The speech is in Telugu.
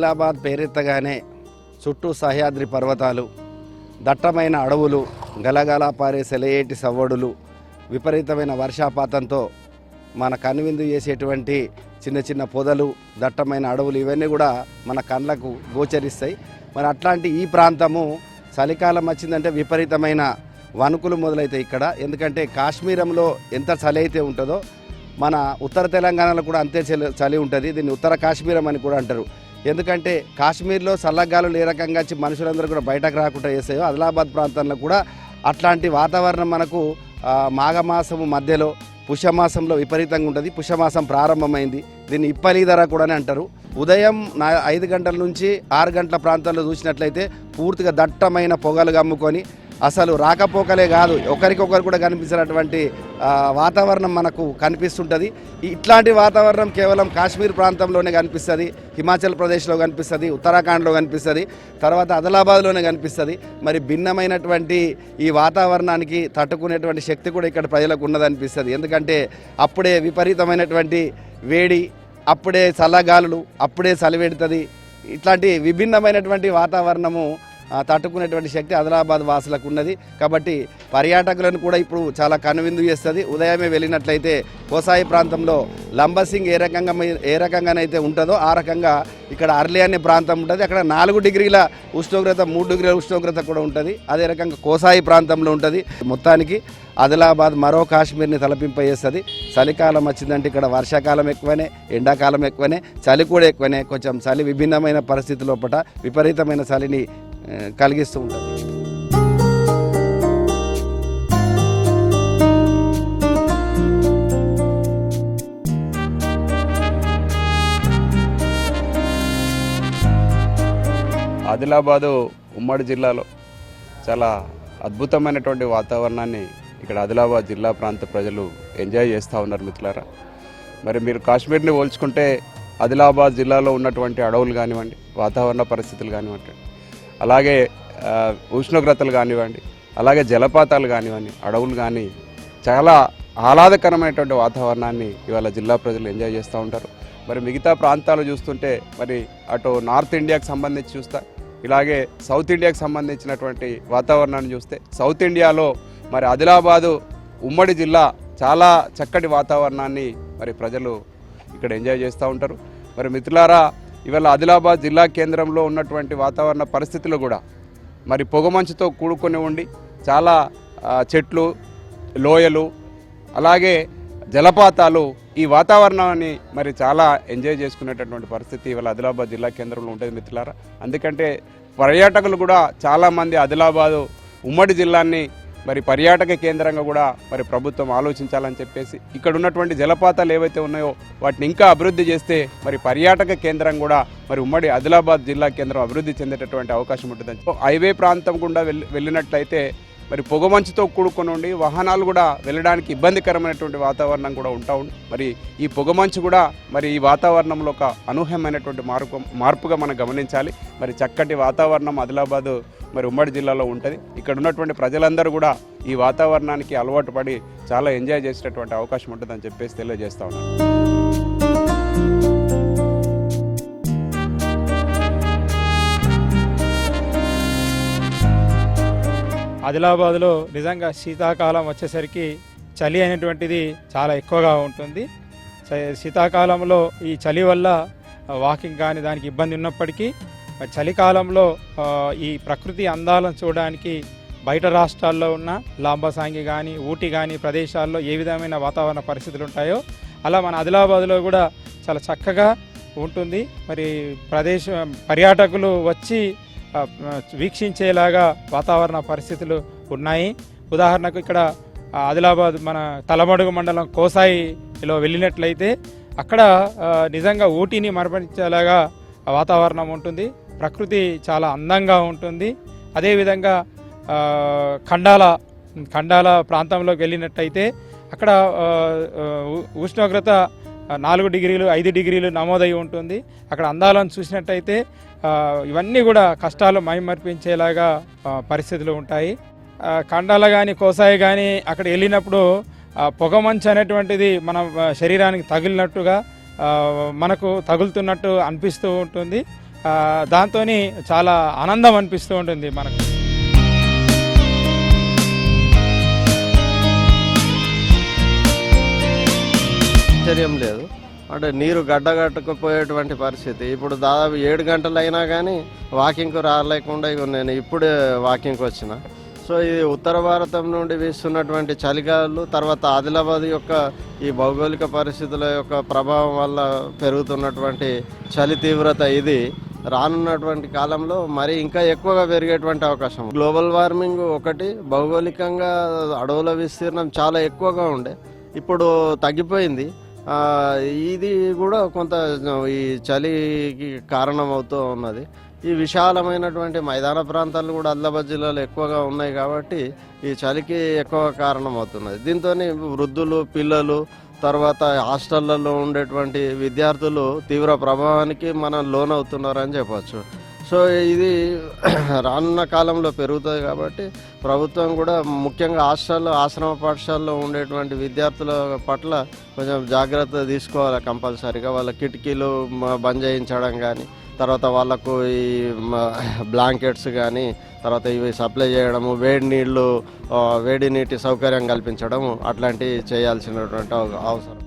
ఆదిలాబాద్ పేరెత్తగానే చుట్టూ సహ్యాద్రి పర్వతాలు, దట్టమైన అడవులు, గలగల పారే సెలయేటి సవ్వడులు, విపరీతమైన వర్షాపాతంతో మన కనువిందు చేసేటువంటి చిన్న చిన్న పొదలు, దట్టమైన అడవులు ఇవన్నీ కూడా మన కళ్ళకు గోచరిస్తాయి. మరి అట్లాంటి ఈ ప్రాంతము చలికాలం వచ్చిందంటే విపరీతమైన వణుకులు మొదలవుతాయి ఇక్కడ. ఎందుకంటే కాశ్మీరంలో ఎంత చలి అయితే ఉంటుందో మన ఉత్తర తెలంగాణలో కూడా అంతే చలి ఉంటుంది. దీన్ని ఉత్తర కాశ్మీరం అని కూడా అంటారు. ఎందుకంటే కాశ్మీర్లో చల్లగాలులు ఏ రకంగా వచ్చి మనుషులందరూ కూడా బయటకు రాకుండా చేస్తాయో ఆదిలాబాద్ ప్రాంతంలో కూడా అట్లాంటి వాతావరణం మనకు మాఘమాసము మధ్యలో పుష్యమాసంలో విపరీతంగా ఉంటుంది. పుష్యమాసం ప్రారంభమైంది. దీన్ని ఇప్పలీధర కూడా అంటారు. ఉదయం 5 గంటల నుంచి 6 గంటల ప్రాంతాల్లో చూసినట్లయితే పూర్తిగా దట్టమైన పొగలు కమ్ముకొని అసలు రాకపోకలే కాదు ఒకరికొకరు కూడా కనిపించినటువంటి వాతావరణం మనకు కనిపిస్తుంటుంది. ఇట్లాంటి వాతావరణం కేవలం కాశ్మీర్ ప్రాంతంలోనే కనిపిస్తుంది, హిమాచల్ ప్రదేశ్లో కనిపిస్తుంది, ఉత్తరాఖండ్లో కనిపిస్తుంది, తర్వాత ఆదిలాబాద్లోనే కనిపిస్తుంది. మరి భిన్నమైనటువంటి ఈ వాతావరణానికి తట్టుకునేటువంటి శక్తి కూడా ఇక్కడ ప్రజలకు ఉన్నదనిపిస్తుంది. ఎందుకంటే అప్పుడే విపరీతమైనటువంటి వేడి, అప్పుడే చల్లగాలులు, అప్పుడే చలివెడుతుంది. ఇట్లాంటి విభిన్నమైనటువంటి వాతావరణము తట్టుకునేటువంటి శక్తి ఆదిలాబాద్ వాసులకు ఉన్నది. కాబట్టి పర్యాటకులను కూడా ఇప్పుడు చాలా కనువిందు చేస్తుంది. ఉదయమే వెళ్ళినట్లయితే కోసాయి ప్రాంతంలో లంబసింగ్ ఏ రకంగానైతే ఉంటుందో ఆ రకంగా ఇక్కడ అర్లీ అనే ప్రాంతం ఉంటుంది. అక్కడ 4 డిగ్రీల ఉష్ణోగ్రత, 3 డిగ్రీల ఉష్ణోగ్రత కూడా ఉంటుంది. అదే రకంగా కోసాయి ప్రాంతంలో ఉంటుంది. మొత్తానికి ఆదిలాబాద్ మరో కాశ్మీర్ని తలపింపజేస్తుంది. చలికాలం వచ్చిందంటే ఇక్కడ వర్షాకాలం ఎక్కువనే, ఎండాకాలం ఎక్కువనే, చలి కూడా ఎక్కువనే. కొంచెం చలి విభిన్నమైన పరిస్థితి లోపల విపరీతమైన చలిని కలిగిస్తూ ఉంటుంది. ఆదిలాబాదు ఉమ్మడి జిల్లాలో చాలా అద్భుతమైనటువంటి వాతావరణాన్ని ఇక్కడ ఆదిలాబాద్ జిల్లా ప్రాంత ప్రజలు ఎంజాయ్ చేస్తూ ఉన్నారు మిత్రులారా. మరి మీరు కాశ్మీర్ని పోల్చుకుంటే ఆదిలాబాద్ జిల్లాలో ఉన్నటువంటి అడవులు కానివ్వండి, వాతావరణ పరిస్థితులు కానివ్వండి, అలాగే ఉష్ణోగ్రతలు కానివ్వండి, అలాగే జలపాతాలు కానివ్వండి, అడవులు కానీ చాలా ఆహ్లాదకరమైనటువంటి వాతావరణాన్ని ఇవాళ జిల్లా ప్రజలు ఎంజాయ్ చేస్తూ ఉంటారు. మరి మిగతా ప్రాంతాలు చూస్తుంటే మరి అటు నార్త్ ఇండియాకి సంబంధించి చూస్తే, ఇలాగే సౌత్ ఇండియాకి సంబంధించినటువంటి వాతావరణాన్ని చూస్తే సౌత్ ఇండియాలో మరి ఆదిలాబాదు ఉమ్మడి జిల్లా చాలా చక్కటి వాతావరణాన్ని మరి ప్రజలు ఇక్కడ ఎంజాయ్ చేస్తూ ఉంటారు. మరి మిత్రులారా, ఇవాళ ఆదిలాబాద్ జిల్లా కేంద్రంలో ఉన్నటువంటి వాతావరణ పరిస్థితులు కూడా మరి పొగమంచుతో కూడుకొని ఉండి చాలా చెట్లు, లోయలు, అలాగే జలపాతాలు ఈ వాతావరణాన్ని మరి చాలా ఎంజాయ్ చేసుకునేటటువంటి పరిస్థితి ఇవాళ ఆదిలాబాద్ జిల్లా కేంద్రంలో ఉంటుంది మిత్రులారా. అందుకంటే పర్యాటకులు కూడా చాలామంది ఆదిలాబాదు ఉమ్మడి జిల్లాని మరి పర్యాటక కేంద్రంగా కూడా మరి ప్రభుత్వం ఆలోచించాలని చెప్పేసి ఇక్కడ ఉన్నటువంటి జలపాతాలు ఏవైతే ఉన్నాయో వాటిని ఇంకా అభివృద్ధి చేస్తే మరి పర్యాటక కేంద్రం కూడా మరి ఉమ్మడి ఆదిలాబాద్ జిల్లా కేంద్రం అభివృద్ధి చెందేటటువంటి అవకాశం ఉంటుందని. హైవే ప్రాంతం గుండా వెళ్ళినట్లయితే మరి పొగమంచుతో కూడుకొని ఉండి వాహనాలు కూడా వెళ్ళడానికి ఇబ్బందికరమైనటువంటి వాతావరణం కూడా ఉంటా ఉంది. మరి ఈ పొగమంచు కూడా మరి ఈ వాతావరణంలో ఒక అనూహ్యమైనటువంటి మార్పుగా మనం గమనించాలి. మరి చక్కటి వాతావరణం ఆదిలాబాదు మరి ఉమ్మడి జిల్లాలో ఉంటుంది. ఇక్కడ ఉన్నటువంటి ప్రజలందరూ కూడా ఈ వాతావరణానికి అలవాటు పడి చాలా ఎంజాయ్ చేసేటటువంటి అవకాశం ఉంటుందని చెప్పేసి తెలియజేస్తా ఉన్నాను. ఆదిలాబాద్లో నిజంగా శీతాకాలం వచ్చేసరికి చలి అనేటువంటిది చాలా ఎక్కువగా ఉంటుంది. శీతాకాలంలో ఈ చలి వల్ల వాకింగ్ కానీ దానికి ఇబ్బంది ఉన్నప్పటికీ చలికాలంలో ఈ ప్రకృతి అందాలను చూడడానికి బయట రాష్ట్రాల్లో ఉన్న లాంబసాంగి కానీ, ఊటీ కానీ ప్రదేశాల్లో ఏ విధమైన వాతావరణ పరిస్థితులు ఉంటాయో అలా మన ఆదిలాబాద్లో కూడా చాలా చక్కగా ఉంటుంది. మరి పర్యాటకులు వచ్చి వీక్షించేలాగా వాతావరణ పరిస్థితులు ఉన్నాయి. ఉదాహరణకు ఇక్కడ ఆదిలాబాద్ మన తలమడుగు మండలం కోసాయిలో వెళ్ళినట్లయితే అక్కడ నిజంగా ఊటీని మరపించేలాగా వాతావరణం ఉంటుంది. ప్రకృతి చాలా అందంగా ఉంటుంది. అదేవిధంగా ఖండాల ప్రాంతంలోకి వెళ్ళినట్టయితే అక్కడ ఉష్ణోగ్రత 4 డిగ్రీలు 5 డిగ్రీలు నమోదై ఉంటుంది. అక్కడ అందాలను చూసినట్టయితే ఇవన్నీ కూడా కష్టాలు మైమర్పించేలాగా పరిస్థితులు ఉంటాయి. ఖండాల కానీ కోసాయి కానీ అక్కడ వెళ్ళినప్పుడు పొగమంచు అనేటువంటిది మన శరీరానికి తగిలినట్టుగా మనకు తగులుతున్నట్టు అనిపిస్తూ ఉంటుంది. దాంతో చాలా ఆనందం అనిపిస్తూ ఉంటుంది మనకు. ఆశ్చర్యం లేదు. అంటే నీరు గడ్డగట్టుకుపోయేటువంటి పరిస్థితి. ఇప్పుడు దాదాపు 7 గంటలు అయినా కానీ వాకింగ్కు రాలేకుండా ఇక నేను ఇప్పుడే వాకింగ్కి వచ్చిన. సో ఇది ఉత్తర భారతం నుండి వీస్తున్నటువంటి చలిగాలు, తర్వాత ఆదిలాబాద్ యొక్క ఈ భౌగోళిక పరిస్థితుల యొక్క ప్రభావం వల్ల పెరుగుతున్నటువంటి చలి తీవ్రత ఇది రానున్నటువంటి కాలంలో మరి ఇంకా ఎక్కువగా పెరిగేటువంటి అవకాశం. గ్లోబల్ వార్మింగ్ ఒకటి, భౌగోళికంగా అడవుల విస్తీర్ణం చాలా ఎక్కువగా ఉండే, ఇప్పుడు తగ్గిపోయింది. ఇది కూడా కొంత ఈ చలికి కారణమవుతూ ఉన్నది. ఈ విశాలమైనటువంటి మైదాన ప్రాంతాలు కూడా ఆదిలాబాద్ జిల్లాలో ఎక్కువగా ఉన్నాయి కాబట్టి ఈ చలికి ఎక్కువ కారణమవుతున్నది. దీంతో వృద్ధులు, పిల్లలు, తర్వాత హాస్టళ్లలో ఉండేటువంటి విద్యార్థులు తీవ్ర ప్రభావానికి మనం లోనవుతున్నారని చెప్పచ్చు. సో ఇది రానున్న కాలంలో పెరుగుతుంది కాబట్టి ప్రభుత్వం కూడా ముఖ్యంగా హాస్టల్లో, ఆశ్రమ పాఠశాలలో ఉండేటువంటి విద్యార్థుల పట్ల కొంచెం జాగ్రత్త తీసుకోవాలి కంపల్సరీగా. వాళ్ళ కిటికీలు బంద్ చేయించడం కానీ, తర్వాత వాళ్ళకు ఈ బ్లాంకెట్స్ కానీ, తర్వాత ఇవి సప్లై చేయడము, వేడి నీటి సౌకర్యం కల్పించడము అట్లాంటివి చేయాల్సినటువంటి అవసరం.